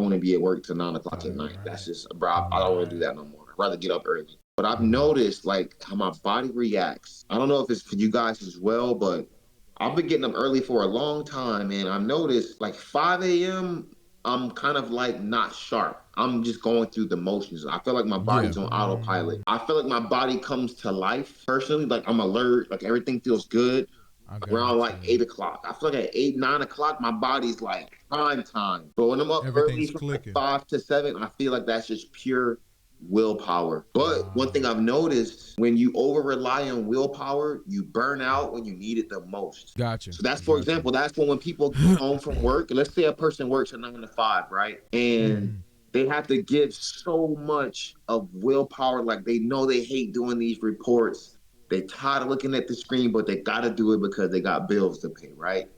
don't want to be at work till 9 o'clock at night. That's just, bro, I don't want to do that no more. I'd rather get up early. But I've noticed like how my body reacts. I don't know if it's for you guys as well, but I've been getting up early for a long time, and I've noticed like 5 a.m. I'm kind of like not sharp. I'm just going through the motions. I feel like my body's on autopilot. I feel like my body comes to life personally. Like I'm alert. Like everything feels good around like 8 o'clock. I feel like at 8, 9 o'clock, my body's like prime time. But when I'm up early from like 5 to 7, I feel like that's just pure willpower. But one thing I've noticed, when you over rely on willpower, you burn out when you need it the most. Gotcha. So that's, for example, that's when people get home from work. Let's say a person works a 9 to 5, right? And they have to give so much of willpower. Like they know they hate doing these reports. They tired of looking at the screen, but they got to do it because they got bills to pay, right?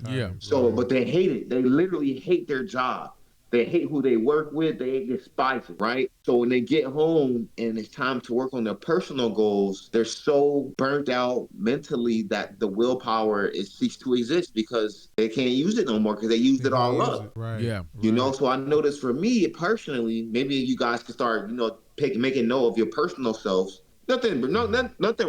Yeah. So, but they hate it. They literally hate their job. They hate who they work with. They despise it, right? So when they get home and it's time to work on their personal goals, they're so burnt out mentally that the willpower is ceased to exist because they can't use it no more because they used it all up. Right. Yeah. You know, so I noticed for me personally, maybe you guys can start, making note of your personal selves. Nothing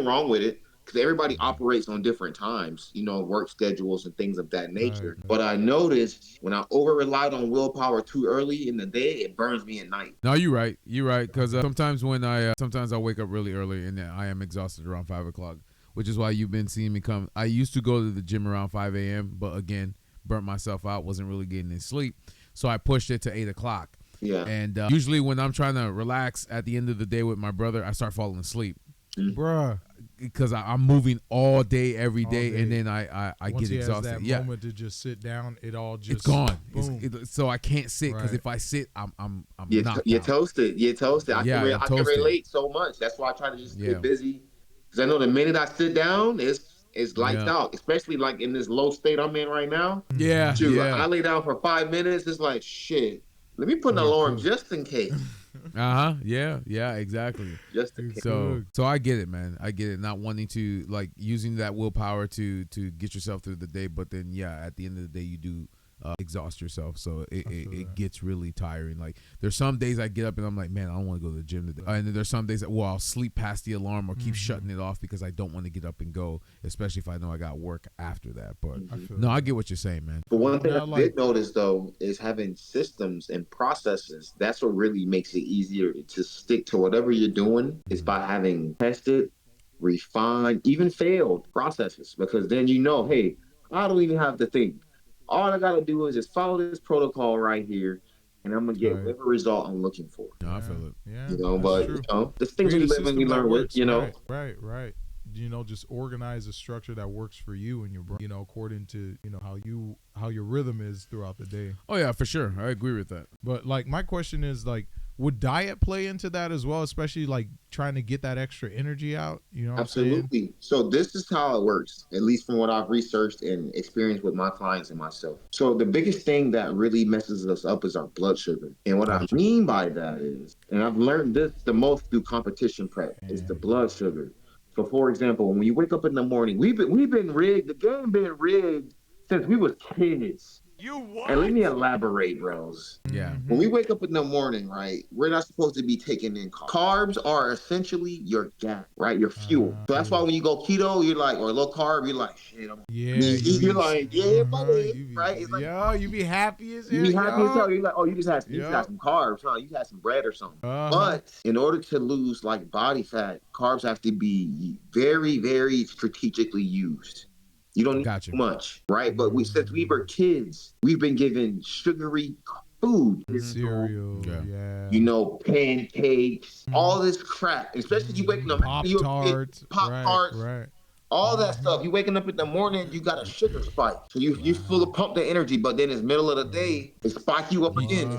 wrong with it. Because everybody operates on different times, work schedules and things of that nature. Right. But I noticed when I over relied on willpower too early in the day, it burns me at night. No, you're right. You're right. Because sometimes when sometimes I wake up really early and I am exhausted around 5 o'clock, which is why you've been seeing me come. I used to go to the gym around 5 a.m., but again, burnt myself out, wasn't really getting any sleep. So I pushed it to 8 o'clock. Yeah. And usually when I'm trying to relax at the end of the day with my brother, I start falling asleep. Bruh. Because I'm moving all day, every day, and then I get exhausted. Once he has that moment to just sit down, it all just it's gone. Boom. So I can't sit because if I sit, I'm knocked You're out. toasted. You're toasted. I can relate so much. That's why I try to just get busy. Because I know the minute I sit down, it's lights out. Especially like in this low state I'm in right now. Yeah. Shoot, yeah. I lay down for 5 minutes. It's like shit. Let me put an alarm just in case. Yeah, exactly. Just in case. So I get it, man. I get it. Not wanting to like using that willpower to get yourself through the day, but then at the end of the day you do exhaust yourself. So it gets really tiring. Like there's some days I get up and I'm like, man, I don't want to go to the gym today. And then there's some days that I'll sleep past the alarm or keep shutting it off because I don't want to get up and go, especially if I know I got work after that. But I get what you're saying, man. But one thing I did notice though is having systems and processes. That's what really makes it easier to stick to whatever you're doing is by having tested, refined, even failed processes. Because then hey, I don't even have to think. All I got to do is just follow this protocol right here, and I'm going to get whatever result I'm looking for. No, I feel it. Yeah, but, the things we live and we learn with, Right. Just organize a structure that works for you and your brain, according to, how your rhythm is throughout the day. Oh, yeah, for sure. I agree with that. But, like, my question is, like, would diet play into that as well, especially, like, trying to get that extra energy out? You know what Absolutely. I'm saying? So this is how it works, at least from what I've researched and experienced with my clients and myself. So the biggest thing that really messes us up is our blood sugar. And what I mean by that is, and I've learned this the most through competition prep, is the blood sugar. So for example, when we wake up in the morning, we've been rigged, the game been rigged since we was kids. You what? And let me elaborate, bros. Yeah. When we wake up in the morning, right, we're not supposed to be taking in carbs. Carbs are essentially your gas, right? Your fuel. So that's why when you go keto, you're like, or low carb, you're like, shit. You're like, buddy, right? It's like, you be happy as hell. You be happy as hell. You're like, oh, you just had some carbs, huh? You had some bread or something. But in order to lose like body fat, carbs have to be very, very strategically used. You don't need too much, right? But since we were kids, we've been given sugary food. Cereal, pancakes, all this crap. Especially you waking up, Pop-Tarts, Pop-Tarts, all that stuff. You waking up in the morning, you got a sugar spike. So you full of pump the energy, but then it's middle of the day, it spike you up again.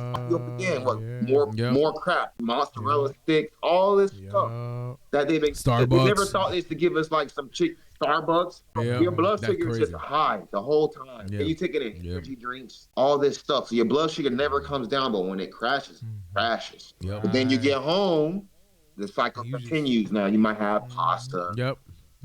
More crap, mozzarella sticks, all this stuff that they've been. Starbucks. They never thought they to give us like some chick. Starbucks, your blood sugar is just high the whole time. And you taking in energy drinks, all this stuff. So your blood sugar never comes down, but when it crashes, it crashes. But then you get home, the cycle continues. Now you might have pasta.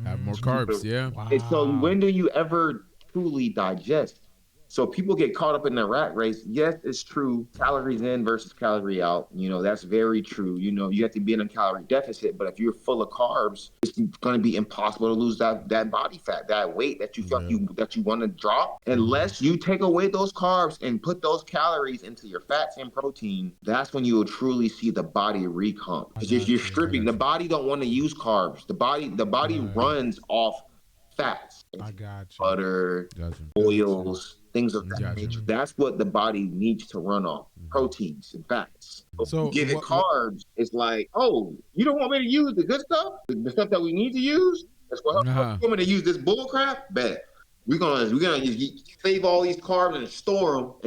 Have more carbs, And so when do you ever truly digest? So people get caught up in the rat race. Yes, it's true. Calories in versus calorie out. That's very true. You have to be in a calorie deficit, but if you're full of carbs, it's going to be impossible to lose that body fat, that weight that you feel that you want to drop. Unless you take away those carbs and put those calories into your fats and protein, that's when you will truly see the body recomp. Because if you're stripping, the body don't want to use carbs. The body runs off fats. I got you. Butter, oils, things of that nature. That's what the body needs to run off. Proteins and fats. So give it carbs, it's like, oh, you don't want me to use the good stuff? The stuff that we need to use? That's what you want me to use this bull crap? Bet. We're gonna save all these carbs and store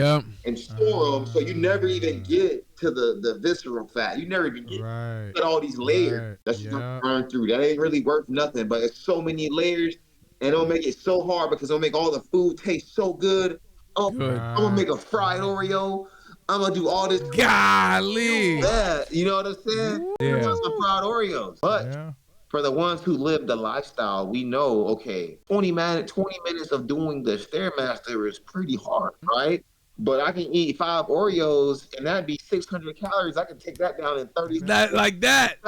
them so you never even get to the visceral fat. You never even get all these layers that you're gonna burn through. That ain't really worth nothing, but it's so many layers, and it'll make it so hard because it'll make all the food taste so good. I'm gonna make a fried Oreo. I'm gonna do all this. Golly. Yeah, you know what I'm saying? Yeah. Some fried Oreos, but. For the ones who live the lifestyle, we know, okay, 20 minutes of doing the Stairmaster is pretty hard, right? But I can eat 5 Oreos, and that'd be 600 calories. I can take that down in 30 seconds. Like that.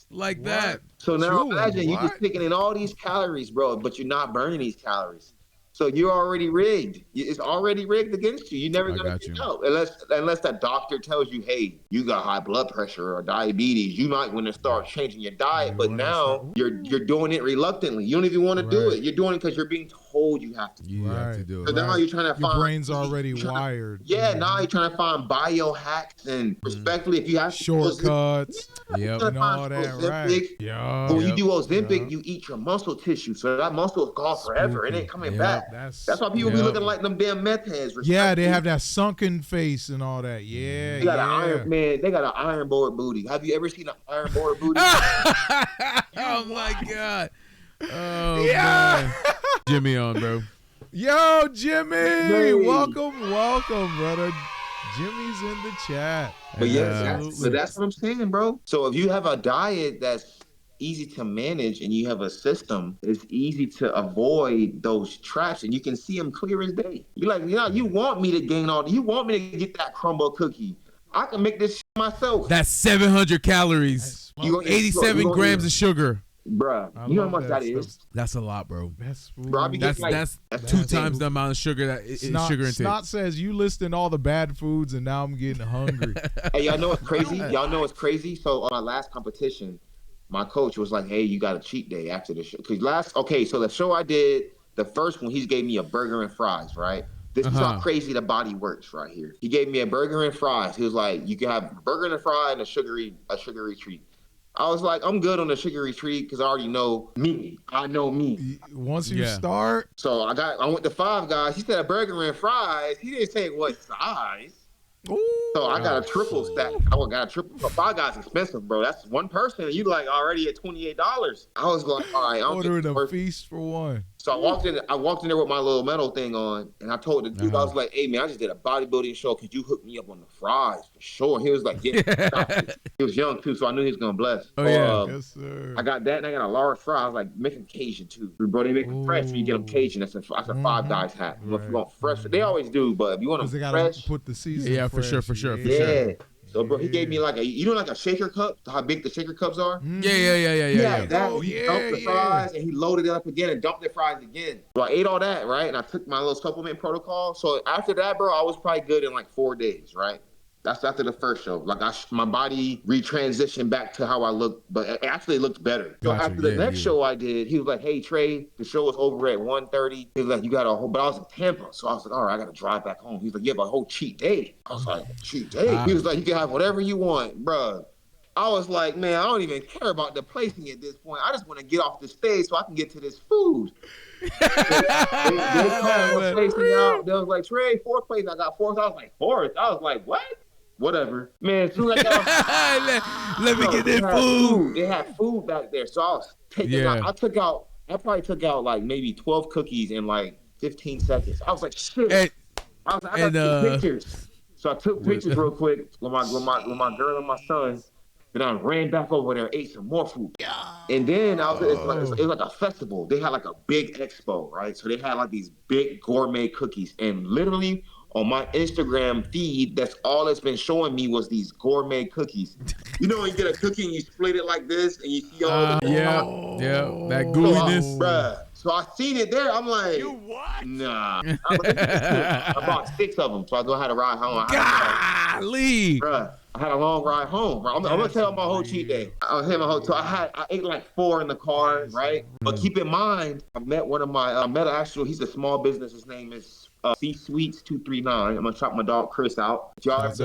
Like that. So now imagine you just taking in all these calories, bro, but you're not burning these calories. So you're already rigged. It's already rigged against you. You're never gonna get out unless that doctor tells you, hey, you got high blood pressure or diabetes. You might want to start changing your diet. But now you're doing it reluctantly. You don't even want to do it. You're doing it because you're being told you have to. You have to do it. So now you're trying to find. Your brain's already wired. Now you're trying to find biohacks and respectfully, if you have shortcuts, and all that, right? When you do Ozempic, you eat your muscle tissue, so that muscle is gone forever. It ain't coming back. That's why people be looking like them damn meth heads. Yeah, they have that sunken face and all that. Yeah, they got an iron man. They got an iron board booty. Have you ever seen an iron board booty? Oh my god! Oh man, Jimmy on, bro. Yo, Jimmy, welcome, brother. Jimmy's in the chat. But that's what I'm saying, bro. So if you have a diet that's easy to manage and you have a system, it's easy to avoid those traps and you can see them clear as day. You're like, you want me to gain you want me to get that crumble cookie. I can make this shit myself. That's 700 calories. 87 grams of sugar. Bruh, you know how much that is? That's a lot, bro. That's food. Bro, that's 2 times the amount of sugar that is sugar intake. Snot says you listing all the bad foods and now I'm getting hungry. Hey, y'all know what's crazy? So on my last competition, my coach was like, hey, you got a cheat day after the show. So the show I did, the first one, he gave me a burger and fries, right? This is how crazy the body works right here. He gave me a burger and fries. He was like, you can have a burger and a fry and a sugary treat. I was like, I'm good on the sugary treat because I already know me. I know me. Once you start. So I went to Five Guys. He said a burger and fries. He didn't say what size. Ooh, so I got a triple stack. Got a triple. So Five Guys expensive, bro. That's one person. And you like already at $28. I was like, all right, I'm ordering a feast for one. So I walked in there with my little metal thing on, and I told the dude, I was like, hey man, I just did a bodybuilding show. Could you hook me up on the fries for sure? He was like, yeah. He was young too, so I knew he was gonna bless. Oh yeah, yes sir. I got that, and I got a large fry. I was like, make them Cajun too, bro. They make them fresh. When you get them Cajun, that's a Five Guys hat. Right. If you want fresh, they always do, but if you want them fresh, put the seasoning. For sure. Yeah. So, bro, he gave me like a shaker cup, how big the shaker cups are? Yeah. He dumped the fries, and he loaded it up again and dumped the fries again. So I ate all that, right? And I took my little supplement protocol. So after that, bro, I was probably good in like 4 days, right? That's after the first show. Like my body retransitioned back to how I looked, but it actually looked better. So after the next show I did, he was like, hey, Trey, the show was over at 1:30. He was like, you got a whole, but I was in Tampa. So I was like, all right, I got to drive back home. He was like, you have a whole cheat day. I was like, cheat day? He was like, you can have whatever you want, bro. I was like, man, I don't even care about the placing at this point. I just want to get off the stage so I can get to this food. They called placing out. They was like, Trey, 4th place. I got 4th. I was like, 4th? I was like, what? Whatever. Man, as soon as I got let me get that food. They had food back there. So I was taking out, I probably took out like maybe 12 cookies in like 15 seconds. I was like, shit. I got to take pictures. So I took pictures real quick with my girl and my son. Then I ran back over there, ate some more food. And then it was like a festival. They had like a big expo, right? So they had like these big gourmet cookies, and literally on my Instagram feed, that's all it's been showing me was these gourmet cookies. You know, when you get a cookie and you split it like this, and you see all the yeah, that so gooiness. bruh. So I seen it there. I'm like, You what? nah. I bought 6 of them, so I had to ride home. Golly. Bruh, I had a long ride home. Bro. I'm gonna tell you my whole cheat day. I ate like 4 in the car, right? But keep in mind, I met one of my he's a small business. His name is C Sweets 239. I'm gonna shout my dog Chris out. Y'all, That's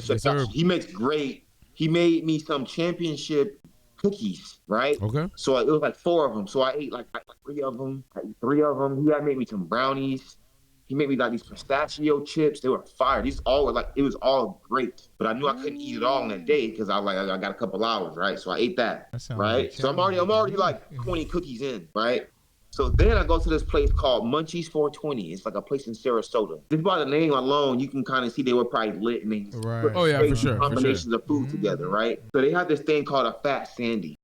what's up. he makes great. He made me some championship cookies, right? Okay. So it was like 4 of them. So I ate like 3 of them. He had made me some brownies. He made me like these pistachio chips. They were fire. These all were like, it was all great. But I knew I couldn't eat it all in a day because I got a couple hours, right? So I ate that, right? Like So I'm already like 20 cookies in, right? So then I go to this place called Munchies 420. It's like a place in Sarasota. Just by the name alone, you can kind of see they were probably lit and they Right. Oh yeah, for sure. combinations of food together, right? So they have this thing called a Fat Sandy.